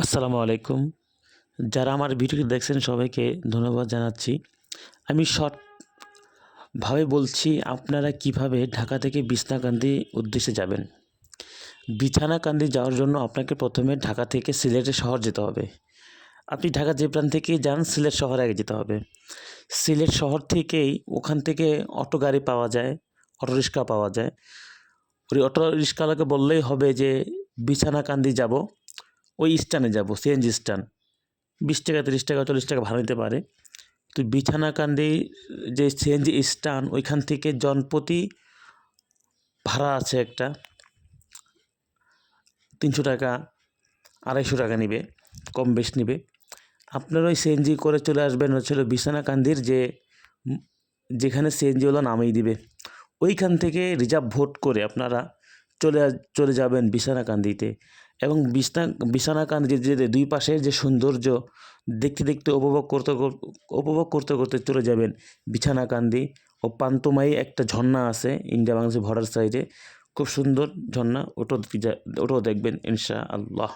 আসসালামু আলাইকুম। যারা আমার ভিডিওটি দেখছেন সবাইকে ধন্যবাদ জানাচ্ছি। আমি শর্টভাবে বলছি আপনারা কিভাবে ঢাকা থেকে বিছনাকান্দি উদ্দেশ্যে যাবেন। বিছনাকান্দি যাওয়ার জন্য আপনাকে প্রথমে ঢাকা থেকে সিলেট শহর যেতে হবে। আপনি ঢাকা যে প্রান্ত থেকেই যান সিলেট শহরে আগে যেতে হবে। সিলেট শহর থেকেই ওখান থেকে অটো গাড়ি পাওয়া যায়, অটোরিক্সা পাওয়া যায়। ওই অটো রিক্সাওয়ালাকে বললেই হবে যে বিছনাকান্দি যাব, ওই স্ট্যান্ডে যাব, সিএনজি স্ট্যান্ড। 20 টাকা 30 টাকা 40 টাকা ভাড়া নিতে পারে। তো বিছনাকান্দি যে সিএনজি স্ট্যান্ড ওইখান থেকে জনপ্রতি ভাড়া আছে একটা 300 টাকা 250 টাকা নিবে, কম বেশ নিবে। আপনারা ওই সিএনজি করে চলে আসবেন হচ্ছিল বিছনাকান্দির যেখানে সিএনজিওয়ালা নামিয়ে দিবে। ওইখান থেকে রিজার্ভ ভোট করে আপনারা চলে যাবেন বিছনাকান্দিতে। এবং বিছনাকান্দির যে দুই পাশের যে সৌন্দর্য দেখতে দেখতে উপভোগ করতে করতে চলে যাবেন বিছনাকান্দি ও পান্তমাই একটা ঝর্ণা আছে ইন্ডিয়া বাংলাদেশ বর্ডার সাইডে, খুব সুন্দর ঝর্ণা, ওটাও দেখবেন ইনশাআল্লাহ।